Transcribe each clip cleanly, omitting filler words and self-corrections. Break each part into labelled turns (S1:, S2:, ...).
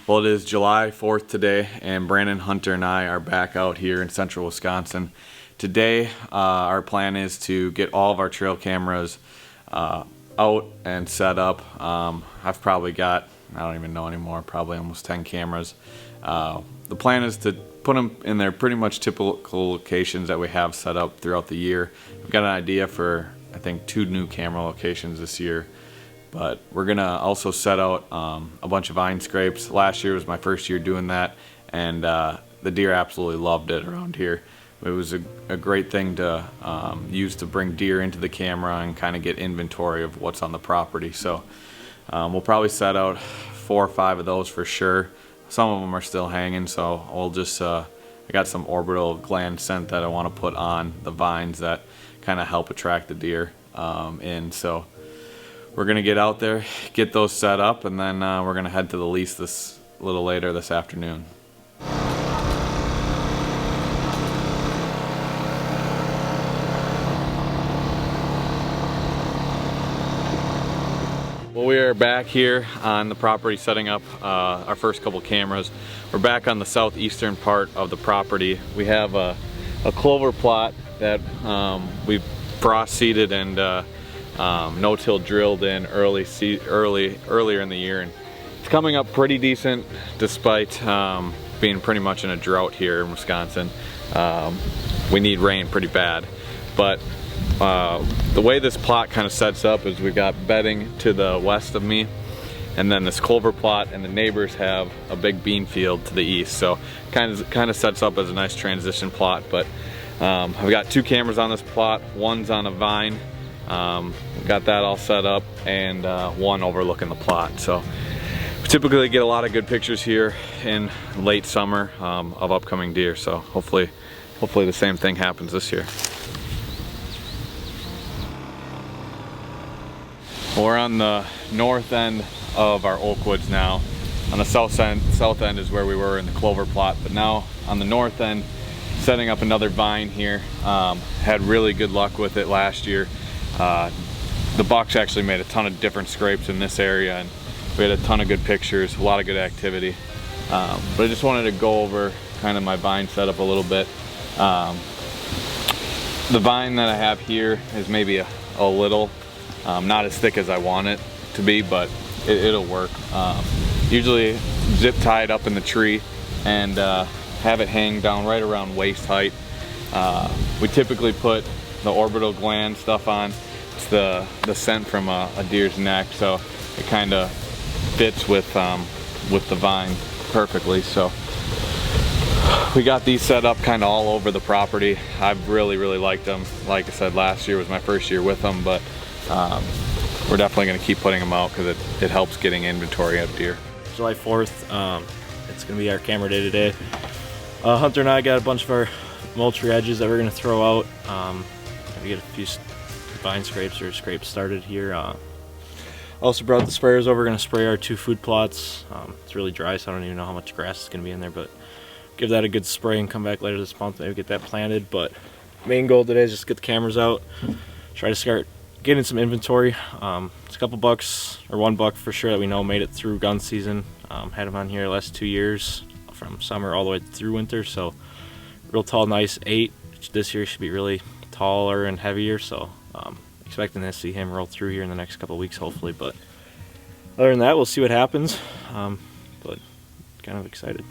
S1: Well, it is July 4th today, and Brandon, Hunter, and I are back out here in central Wisconsin. Today, our plan is to get all of our trail cameras out and set up. I've probably got, I don't even know anymore, probably almost 10 cameras. The plan is to put them in their pretty much typical locations that we have set up throughout the year. We've got an idea for, I think, 2 new camera locations this year. But we're gonna also set out a bunch of vine scrapes. Last year was my first year doing that, and the deer absolutely loved it around here. It was a great thing to use to bring deer into the camera and kind of get inventory of what's on the property. So we'll probably set out 4 or 5 of those for sure. Some of them are still hanging, so we'll just, I got some orbital gland scent that I want to put on the vines that kind of help attract the deer in. So we're gonna get out there, get those set up, and then we're gonna head to the lease this a little later this afternoon. Well, we are back here on the property setting up our first couple cameras. We're back on the southeastern part of the property. We have a clover plot that we've frost seeded and no-till drilled in earlier in the year, and it's coming up pretty decent despite being pretty much in a drought here in Wisconsin. We need rain pretty bad, but the way this plot kind of sets up is we've got bedding to the west of me, and then this clover plot, and the neighbors have a big bean field to the east, so kind of sets up as a nice transition plot. But I've got 2 cameras on this plot. One's on a vine. Got that all set up, and one overlooking the plot. So we typically get a lot of good pictures here in late summer of upcoming deer. So hopefully the same thing happens this year. We're on the north end of our oak woods now. On the south end is where we were in the clover plot, but now on the north end, setting up another vine here. Had really good luck with it last year. The bucks actually made a ton of different scrapes in this area, and we had a ton of good pictures, a lot of good activity. But I just wanted to go over kind of my vine setup a little bit. The vine that I have here is maybe a little, not as thick as I want it to be, but it'll work. Usually zip tie it up in the tree and have it hang down right around waist height. We typically put the orbital gland stuff on. It's the scent from a deer's neck, so it kind of fits with the vine perfectly. So we got these set up kind of all over the property. I've really liked them. Like I said, last year was my first year with them, but we're definitely going to keep putting them out because it helps getting inventory of deer.
S2: July 4th, it's going to be our camera day today. Hunter and I got a bunch of our mulch edges that we're going to throw out. We get a few vine scrapes or scrapes started here. Also brought the sprayers over. We're going to spray our 2 food plots. It's really dry, so I don't even know how much grass is going to be in there, but give that a good spray and come back later this month, maybe get that planted. But main goal today is just get the cameras out, try to start getting some inventory. It's a couple bucks, or 1 buck for sure, that we know made it through gun season. Had them on here the last 2 years, from summer all the way through winter. So real tall, nice 8. This year should be really taller and heavier, so expecting to see him roll through here in the next couple of weeks, hopefully. But other than that, we'll see what happens. But kind of excited.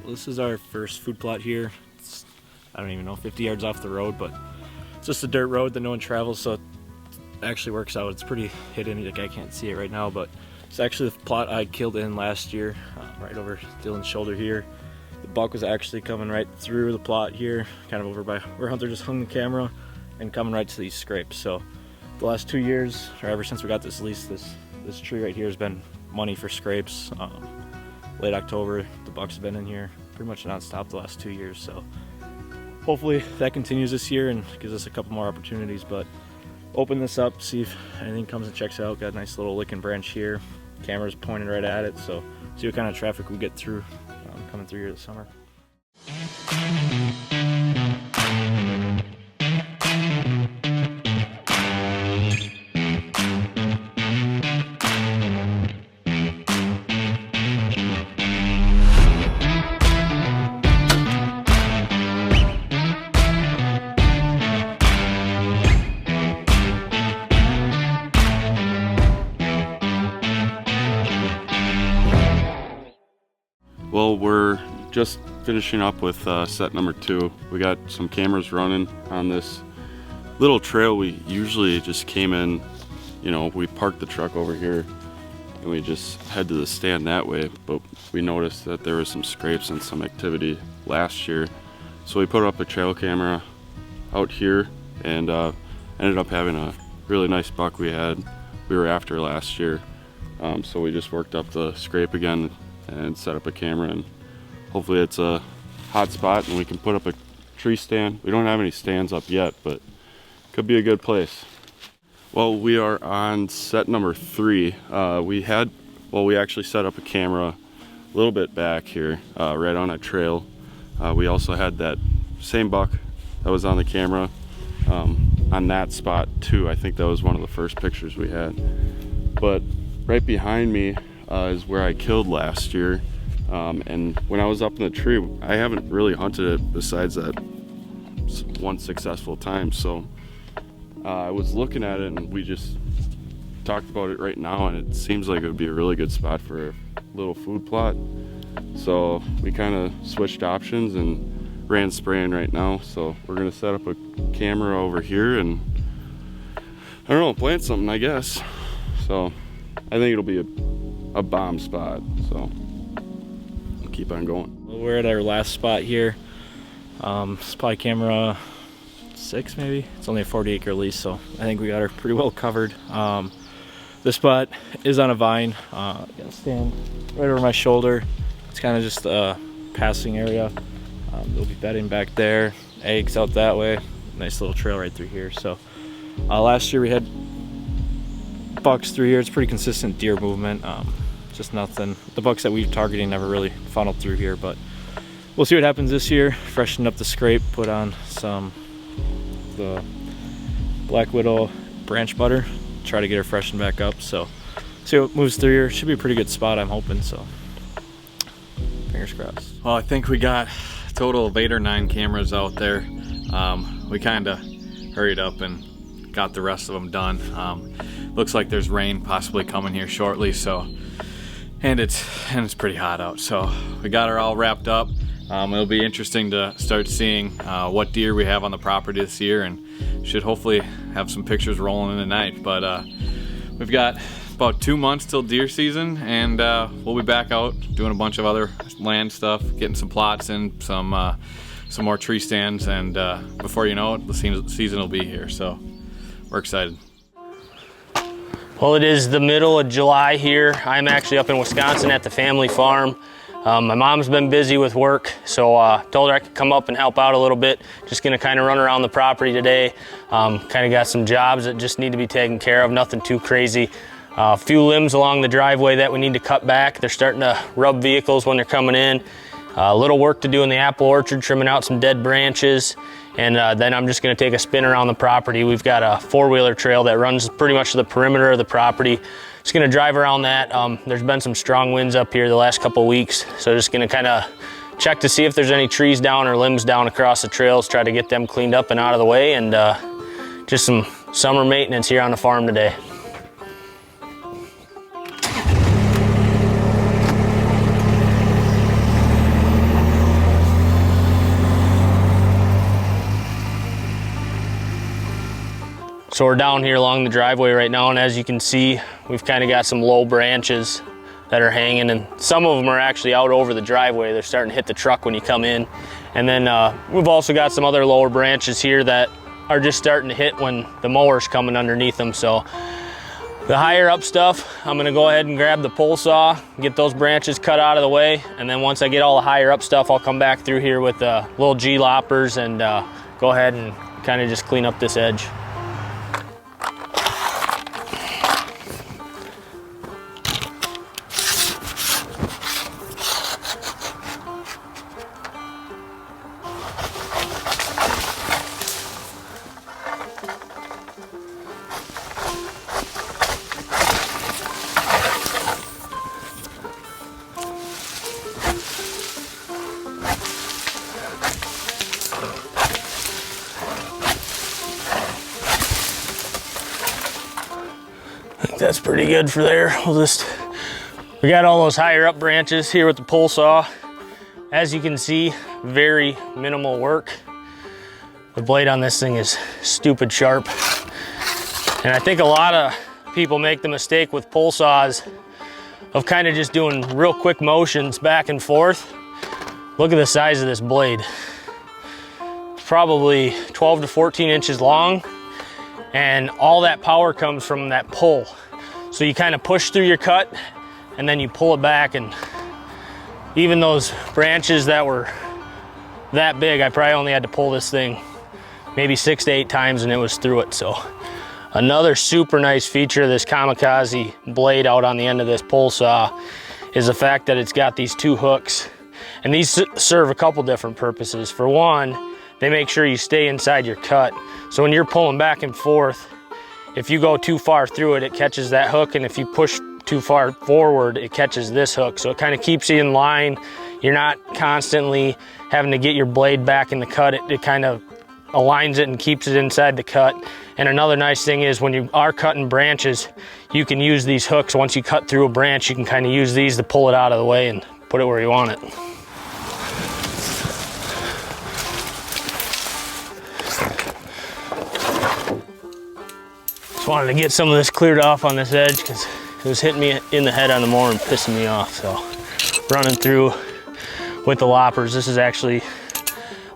S2: Well, this is our first food plot here. It's, I don't even know, 50 yards off the road, but It's just a dirt road that no one travels, so it actually works out. It's pretty hidden, like I can't see it right now, but it's actually the plot I killed in last year, right over Dylan's shoulder here. The buck was actually coming right through the plot here, kind of over by where Hunter just hung the camera, and coming right to these scrapes. So the last 2 years, or ever since we got this lease, this tree right here has been money for scrapes. Late October, the bucks have been in here pretty much non-stop the last 2 years. So hopefully that continues this year and gives us a couple more opportunities. But open this up, see if anything comes and checks it out. Got a nice little licking branch here. Camera's pointed right at it, so see what kind of traffic we get through coming through here this summer.
S3: Well, we're just finishing up with set number 2. We got some cameras running on this little trail. We usually just came in, you know, we parked the truck over here and we just head to the stand that way, but we noticed that there was some scrapes and some activity last year. So we put up a trail camera out here and ended up having a really nice buck we were after last year. So we just worked up the scrape again and set up a camera, and hopefully it's a hot spot and we can put up a tree stand. We don't have any stands up yet, but could be a good place. Well, we are on set number 3. We actually set up a camera a little bit back here, right on a trail. We also had that same buck that was on the camera on that spot too. I think that was one of the first pictures we had. But right behind me is where I killed last year, and when I was up in the tree, I haven't really hunted it besides that one successful time. So I was looking at it and we just talked about it right now, and it seems like it would be a really good spot for a little food plot. So we kind of switched options and ran spraying right now. So we're gonna set up a camera over here and I don't know, plant something, I guess. So I think it'll be a bomb spot, so we'll keep on going.
S2: Well, we're at our last spot here. It's probably camera 6 maybe. It's only a 40-acre lease, so I think we got her pretty well covered. This spot is on a vine. Got a stand right over my shoulder. It's kind of just a passing area. There'll be bedding back there, eggs out that way. Nice little trail right through here. So last year we had bucks through here. It's pretty consistent deer movement. Just nothing. The bucks that we're targeting never really funneled through here, but we'll see what happens this year. Freshen up the scrape, put on some the Black Widow branch butter, try to get her freshened back up. So see what moves through here. Should be a pretty good spot, I'm hoping. So fingers crossed.
S1: Well, I think we got a total of 8 or 9 cameras out there. We kind of hurried up and got the rest of them done. Looks like there's rain possibly coming here shortly, so and it's pretty hot out, so we got her all wrapped up. It'll be interesting to start seeing what deer we have on the property this year, and should hopefully have some pictures rolling in tonight. But we've got about 2 months till deer season, and we'll be back out doing a bunch of other land stuff, getting some plots in, some more tree stands, and before you know it, the season will be here, so we're excited.
S4: Well, it is the middle of July here. I'm actually up in Wisconsin at the family farm. My mom's been busy with work, so told her I could come up and help out a little bit. Just gonna kind of run around the property today. Kind of got some jobs that just need to be taken care of, nothing too crazy. A few limbs along the driveway that we need to cut back. They're starting to rub vehicles when they're coming in. A little work to do in the apple orchard, trimming out some dead branches. And then I'm just gonna take a spin around the property. We've got a 4-wheeler trail that runs pretty much to the perimeter of the property. Just gonna drive around that. There's been some strong winds up here the last couple weeks, so just gonna kind of check to see if there's any trees down or limbs down across the trails, try to get them cleaned up and out of the way, and just some summer maintenance here on the farm today. So we're down here along the driveway right now, and as you can see, we've kind of got some low branches that are hanging, and some of them are actually out over the driveway. They're starting to hit the truck when you come in. And then we've also got some other lower branches here that are just starting to hit when the mower's coming underneath them. So the higher up stuff, I'm gonna go ahead and grab the pole saw, get those branches cut out of the way, and then once I get all the higher up stuff, I'll come back through here with little G-loppers and go ahead and kind of just clean up this edge. That's pretty good for there. We got all those higher up branches here with the pole saw. As you can see, very minimal work. The blade on this thing is stupid sharp. And I think a lot of people make the mistake with pole saws of kind of just doing real quick motions back and forth. Look at the size of this blade. It's probably 12 to 14 inches long, and all that power comes from that pull. So you kind of push through your cut and then you pull it back, and even those branches that were that big, I probably only had to pull this thing maybe 6 to 8 times and it was through it. So another super nice feature of this Kamikaze blade out on the end of this pole saw is the fact that it's got these 2 hooks, and these serve a couple different purposes. For one, they make sure you stay inside your cut. So when you're pulling back and forth, if you go too far through it, it catches that hook, and if you push too far forward, it catches this hook. So it kind of keeps you in line. You're not constantly having to get your blade back in the cut. It kind of aligns it and keeps it inside the cut. And another nice thing is when you are cutting branches, you can use these hooks. Once you cut through a branch, you can kind of use these to pull it out of the way and put it where you want it. Just wanted to get some of this cleared off on this edge because it was hitting me in the head on the mower and pissing me off. So running through with the loppers. This is actually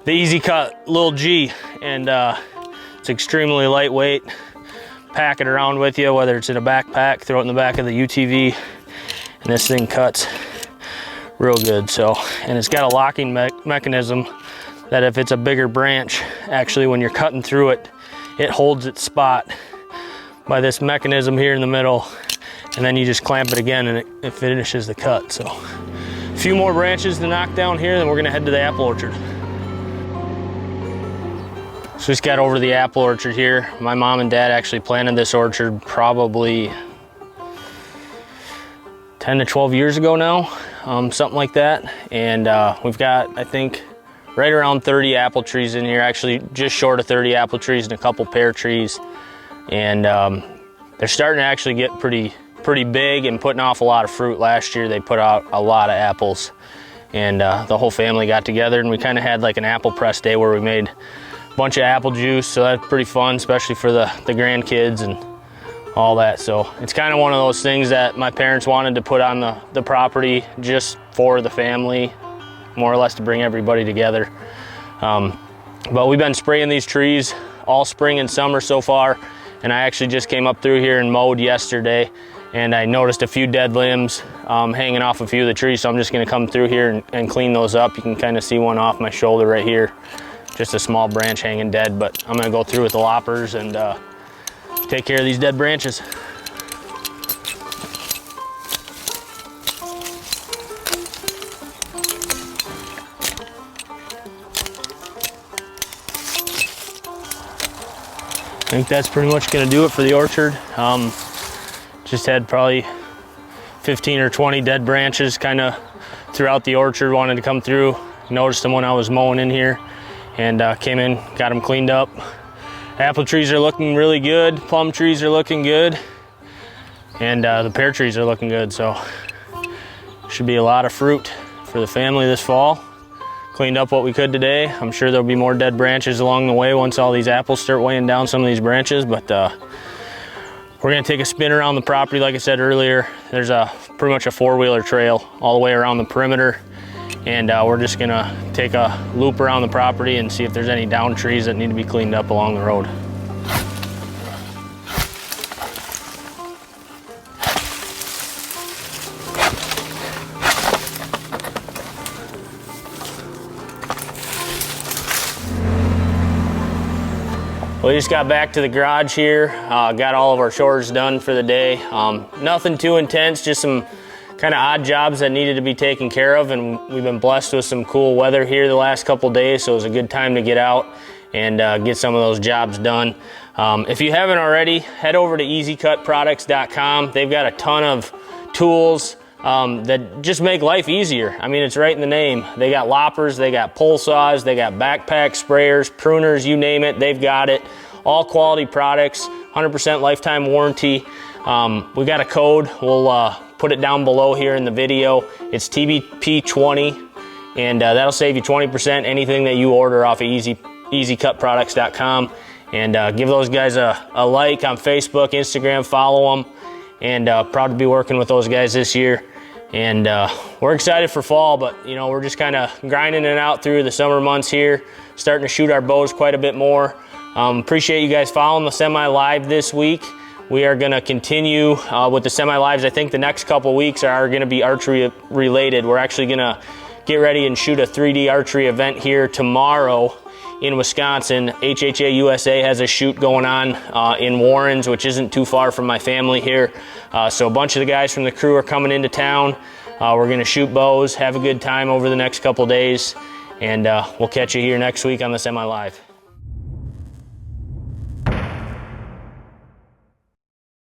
S4: the Easy Cut little G, and it's extremely lightweight. Pack it around with you, whether it's in a backpack, throw it in the back of the UTV, and this thing cuts real good. So, and it's got a locking mechanism that if it's a bigger branch, actually when you're cutting through it, it holds its spot by this mechanism here in the middle, and then you just clamp it again and it finishes the cut. So a few more branches to knock down here, then we're gonna head to the apple orchard. So just got over the apple orchard here. My mom and dad actually planted this orchard probably 10 to 12 years ago now, something like that. And we've got, I think, right around 30 apple trees in here, actually just short of 30 apple trees and a couple pear trees. And they're starting to actually get pretty big and putting off a lot of fruit. Last year they put out a lot of apples, and the whole family got together and we kind of had like an apple press day where we made a bunch of apple juice. So that's pretty fun, especially for the grandkids and all that. So it's kind of one of those things that my parents wanted to put on the property just for the family, more or less to bring everybody together. But we've been spraying these trees all spring and summer so far. And I actually just came up through here and mowed yesterday, and I noticed a few dead limbs hanging off a few of the trees. So I'm just gonna come through here and clean those up. You can kind of see one off my shoulder right here, just a small branch hanging dead, but I'm gonna go through with the loppers and take care of these dead branches. I think that's pretty much gonna do it for the orchard. Just had probably 15 or 20 dead branches kind of throughout the orchard, wanted to come through. Noticed them when I was mowing in here, and came in, got them cleaned up. Apple trees are looking really good, plum trees are looking good, and the pear trees are looking good. So should be a lot of fruit for the family this fall. cleaned up what we could today. I'm sure there'll be more dead branches along the way once all these apples start weighing down some of these branches, but we're gonna take a spin around the property. Like I said earlier, there's pretty much a four-wheeler trail all the way around the perimeter, and we're just gonna take a loop around the property and see if there's any down trees that need to be cleaned up along the road. We just got back to the garage here, got all of our chores done for the day. Nothing too intense, just some kind of odd jobs that needed to be taken care of, and we've been blessed with some cool weather here the last couple days, so it was a good time to get out and get some of those jobs done. If you haven't already, head over to easycutproducts.com. They've got a ton of tools that just make life easier. I mean, it's right in the name. They got loppers, they got pole saws, they got backpack sprayers, pruners, you name it, they've got it. All quality products, 100% lifetime warranty. We got a code, we'll put it down below here in the video. It's TBP20, and that'll save you 20% anything that you order off of easycutproducts.com. And give those guys a like on Facebook, Instagram, follow them. And proud to be working with those guys this year. And we're excited for fall, but you know, we're just kind of grinding it out through the summer months here, starting to shoot our bows quite a bit more. Appreciate you guys following the semi-live this week. We are gonna continue with the semi-lives. I think the next couple weeks are gonna be archery related. We're actually gonna get ready and shoot a 3D archery event here tomorrow in Wisconsin. HHA USA has a shoot going on in Warrens, which isn't too far from my family here. So a bunch of the guys from the crew are coming into town. We're gonna shoot bows, have a good time over the next couple days, and we'll catch you here next week on the Semi Live.